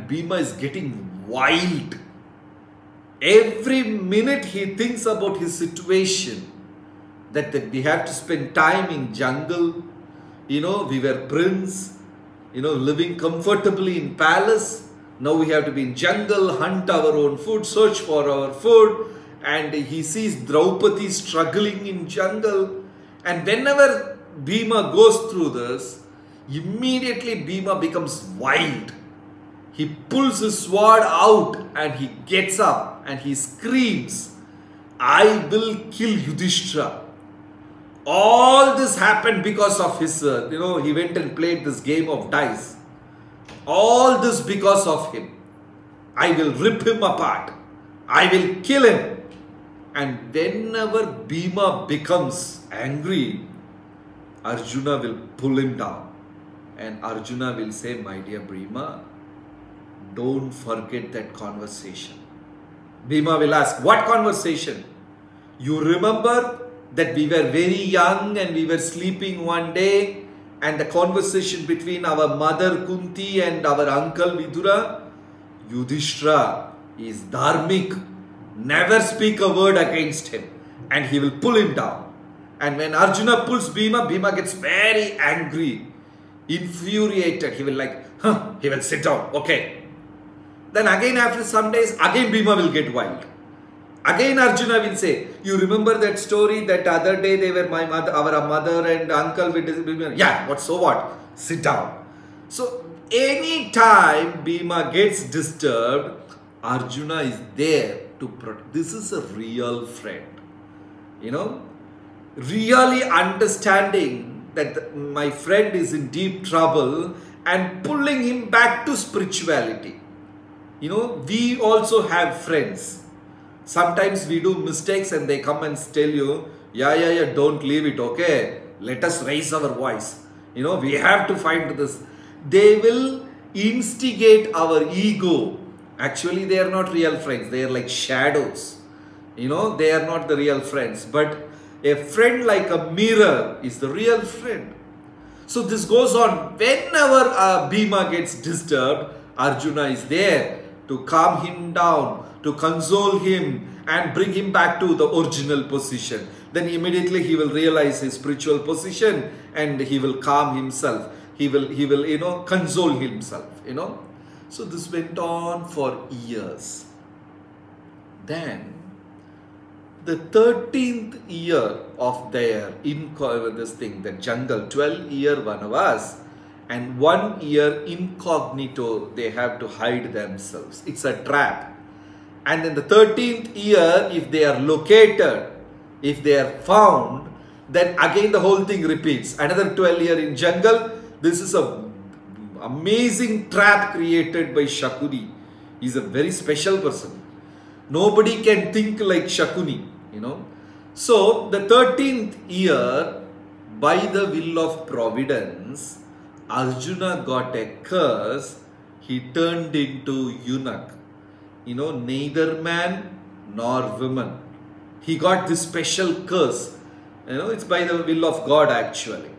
and Bhima is getting wild. Every minute he thinks about his situation, that we have to spend time in jungle. We were prince, living comfortably in palace. Now we have to be in jungle, hunt our own food, search for our food. And he sees Draupadi struggling in jungle. And whenever Bhima goes through this, immediately Bhima becomes wild. He pulls his sword out and he gets up and he screams, I will kill Yudhishthira. All this happened because of his, he went and played this game of dice. All this because of him. I will rip him apart. I will kill him. And whenever Bhima becomes angry, Arjuna will pull him down. And Arjuna will say, my dear Bhima, don't forget that conversation. Bhima will ask, what conversation? You remember that we were very young and we were sleeping one day, and the conversation between our mother Kunti and our uncle Vidura? Yudhishthira is dharmic. Never speak a word against him, and he will pull him down. And when Arjuna pulls Bhima, Bhima gets very angry, infuriated. He will he will sit down. Okay. Then again after some days, again Bhima will get wild. Again Arjuna will say, you remember that story that other day they were our mother and uncle with Bhima? Yeah, so what? Sit down. So anytime Bhima gets disturbed, Arjuna is there to protect. This is a real friend. Really understanding that my friend is in deep trouble and pulling him back to spirituality. We also have friends. Sometimes we do mistakes and they come and tell you, yeah, don't leave it, okay? Let us raise our voice. We have to find this. They will instigate our ego. Actually, they are not real friends. They are like shadows. They are not the real friends. But a friend like a mirror is the real friend. So this goes on. Whenever Bhima gets disturbed, Arjuna is there to calm him down, to console him and bring him back to the original position. Then immediately he will realize his spiritual position and he will calm himself. He will console himself, So this went on for years. Then the 13th year of their the jungle, 12-year Vanavas, and 1 year incognito, they have to hide themselves. It's a trap. And in the 13th year, if they are located, if they are found, then again the whole thing repeats. Another 12 year in jungle. This is a amazing trap created by Shakuni. He's a very special person. Nobody can think like Shakuni, So the 13th year, by the will of Providence, Arjuna got a curse. He turned into eunuch. Neither man nor woman. He got this special curse. It's by the will of God actually.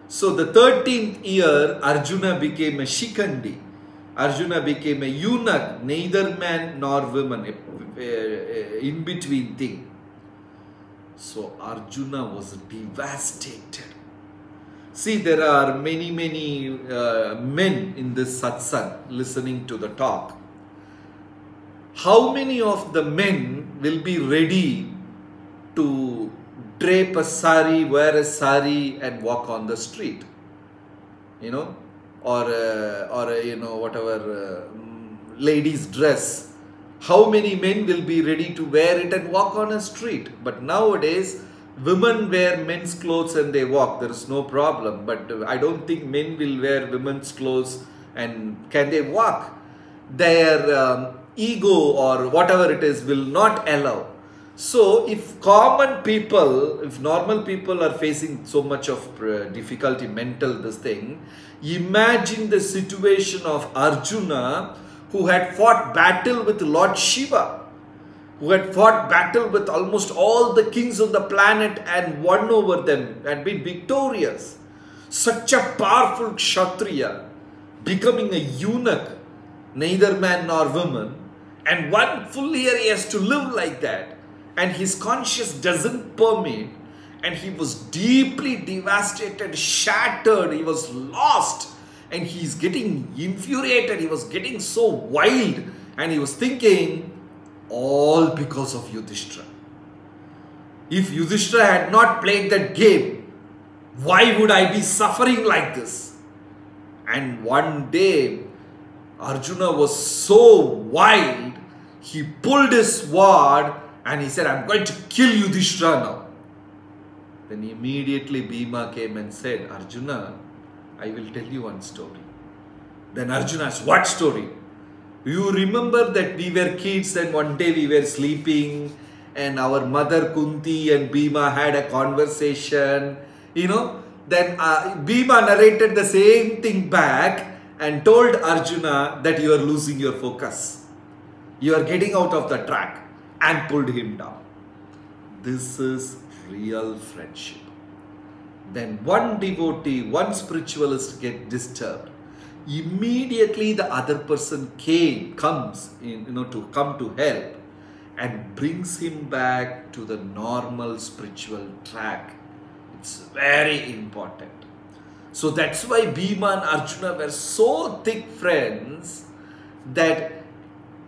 So the 13th year, Arjuna became a Shikandi. Arjuna became a eunuch, neither man nor woman, in between thing. So Arjuna was devastated. See, there are many men in this satsang listening to the talk. How many of the men will be ready to drape a sari, wear a sari and walk on the street? Or whatever ladies dress. How many men will be ready to wear it and walk on a street? But nowadays, women wear men's clothes and they walk. There is no problem. But I don't think men will wear women's clothes and can they walk? Their ego or whatever it is will not allow. So if common people, if normal people are facing so much of difficulty, mental imagine the situation of Arjuna, who had fought battle with Lord Shiva, who had fought battle with almost all the kings of the planet and won over them and been victorious. Such a powerful Kshatriya becoming a eunuch neither man nor woman, and one full year he has to live like that, and his conscience doesn't permit, and he was deeply devastated, shattered, he was lost, and he's getting infuriated, he was getting so wild, and he was thinking, all because of Yudhishthira. If Yudhishthira had not played that game, why would I be suffering like this? And one day, Arjuna was so wild, he pulled his sword and he said, I'm going to kill Yudhishthira now. Then immediately Bhima came and said, Arjuna, I will tell you one story. Then Arjuna asked, what story? You remember that we were kids and one day we were sleeping and our mother Kunti and Bhima had a conversation, then Bhima narrated the same thing back and told Arjuna that you are losing your focus. You are getting out of the track, and pulled him down. This is real friendship. Then one devotee, one spiritualist get disturbed. Immediately the other person comes to help and brings him back to the normal spiritual track. It's very important. So that's why Bhima and Arjuna were so thick friends that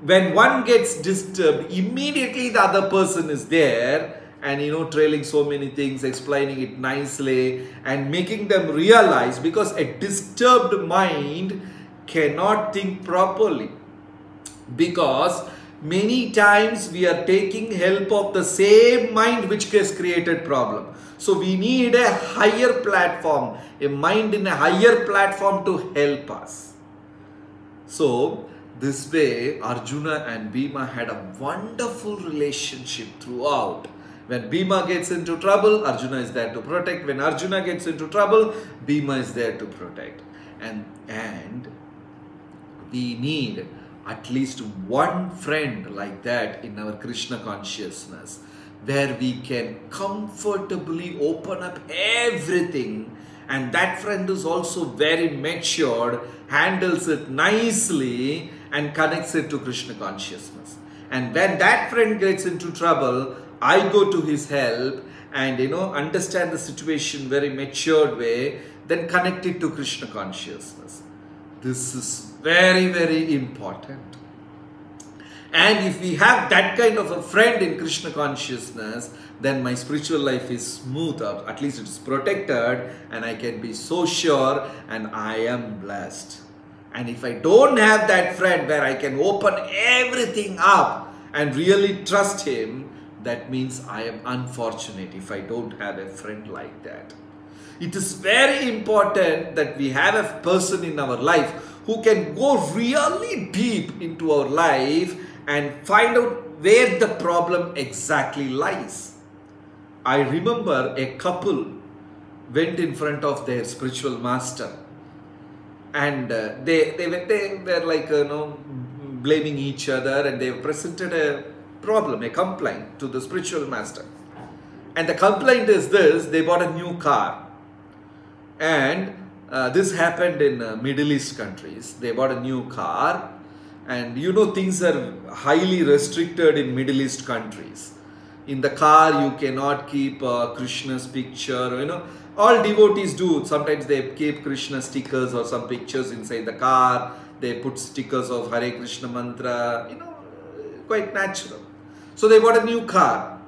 when one gets disturbed, immediately the other person is there and trailing so many things, explaining it nicely and making them realize, because a disturbed mind cannot think properly, because many times we are taking help of the same mind which has created problem. So we need a higher platform, a mind in a higher platform to help us. So this way Arjuna and Bhima had a wonderful relationship throughout. When Bhima gets into trouble, Arjuna is there to protect. When Arjuna gets into trouble, Bhima is there to protect. And we need at least one friend like that in our Krishna consciousness, where we can comfortably open up everything, and that friend is also very matured, handles it nicely and connects it to Krishna consciousness. And when that friend gets into trouble, I go to his help and understand the situation very matured way, then connect it to Krishna consciousness. This is very, very important. And if we have that kind of a friend in Krishna consciousness, then my spiritual life is smooth, or at least it is protected, and I can be so sure and I am blessed. And if I don't have that friend where I can open everything up and really trust him, that means I am unfortunate if I don't have a friend like that. It is very important that we have a person in our life who can go really deep into our life and find out where the problem exactly lies. I remember a couple went in front of their spiritual master, and they were like blaming each other, and they presented a problem, a complaint to the spiritual master. And the complaint is this: they bought a new car, and this happened in Middle East countries. They bought a new car, and things are highly restricted in Middle East countries. In the car you cannot keep Krishna's picture. All devotees do. Sometimes they keep Krishna stickers or some pictures inside the car. They put stickers of Hare Krishna mantra, quite natural. So they bought a new car,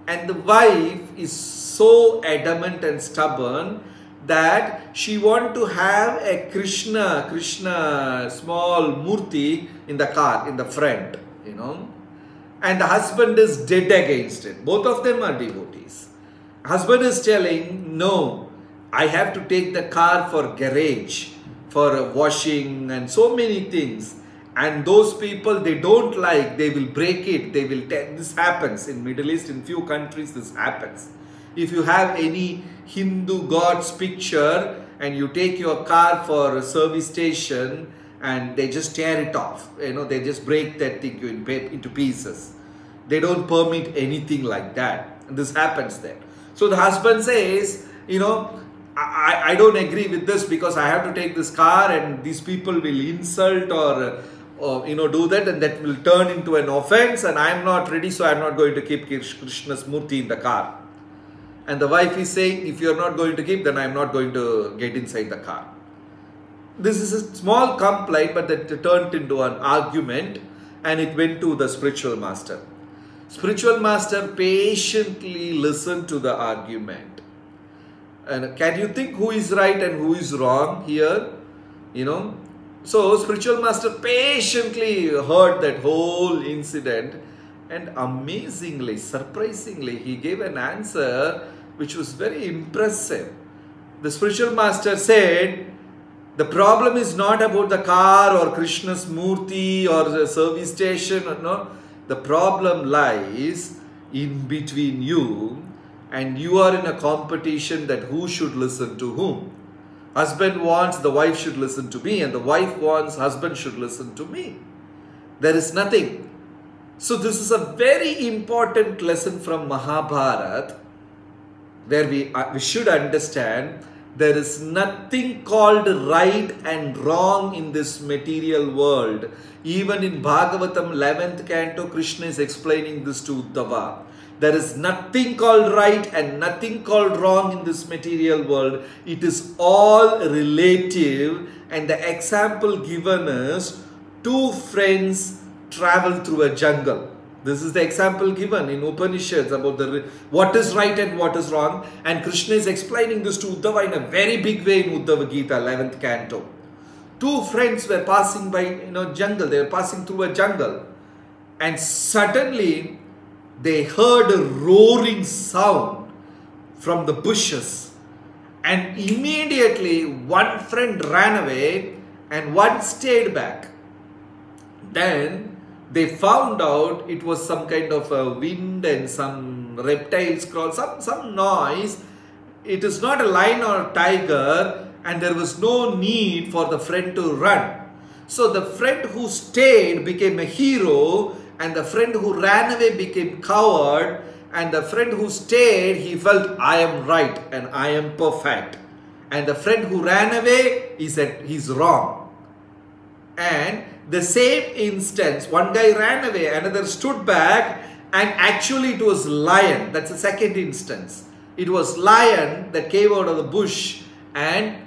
and the wife is so adamant and stubborn that she want to have a Krishna small murti in the car, in the front, and the husband is dead against it. Both of them are devotees. Husband is telling, no, I have to take the car for garage, for washing and so many things. And those people, they don't like, they will break it, they will this happens in Middle East, in few countries this happens. If you have any Hindu god's picture and you take your car for a service station and they just tear it off, they just break that thing into pieces. They don't permit anything like that. And this happens there. So the husband says, I don't agree with this, because I have to take this car and these people will insult do that, and that will turn into an offense, and I am not ready, so I am not going to keep Krishna's murti in the car. And the wife is saying, if you are not going to keep, then I am not going to get inside the car. This is a small complaint, but that turned into an argument, and it went to the spiritual master. Spiritual master patiently listened to the argument. And can you think who is right and who is wrong here? So spiritual master patiently heard that whole incident, and amazingly, surprisingly, he gave an answer which was very impressive. The spiritual master said, the problem is not about the car or Krishna's murti or the service station. No, the problem lies in between you, and you are in a competition that who should listen to whom. Husband wants the wife should listen to me, and the wife wants husband should listen to me. There is nothing. So this is a very important lesson from Mahabharata, where we should understand there is nothing called right and wrong in this material world. Even in Bhagavatam 11th canto, Krishna is explaining this to Uddhava. There is nothing called right and nothing called wrong in this material world. It is all relative, and the example given is two friends travel through a jungle. This is the example given in Upanishads about what is right and what is wrong, and Krishna is explaining this to Uddhava in a very big way in Uddhava Gita 11th canto. Two friends were passing by jungle. They were passing through a jungle, and suddenly they heard a roaring sound from the bushes, and immediately one friend ran away and one stayed back. Then they found out it was some kind of a wind and some reptiles crawl, some noise. It is not a lion or a tiger, and there was no need for the friend to run. So the friend who stayed became a hero, and the friend who ran away became coward, and the friend who stayed, he felt, I am right and I am perfect. And the friend who ran away, he said, he's wrong. And the same instance, one guy ran away, another stood back, and actually it was lion. That's the second instance. It was lion that came out of the bush and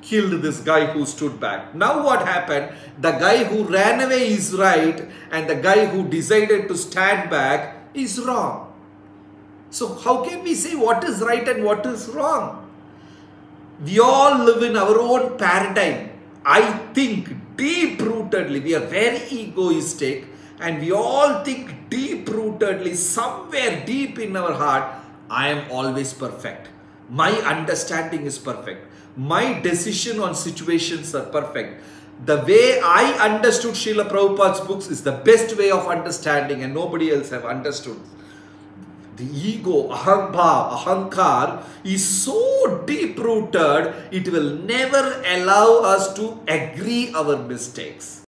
killed this guy who stood back. Now what happened? The guy who ran away is right, and the guy who decided to stand back is wrong. So how can we say what is right and what is wrong? We all live in our own paradigm. I think deep-rootedly, we are very egoistic, and we all think deep-rootedly, somewhere deep in our heart, I am always perfect. My understanding is perfect. My decision on situations are perfect. The way I understood Srila Prabhupada's books is the best way of understanding, and nobody else have understood. The ego, ahankar is so deep-rooted, it will never allow us to agree our mistakes.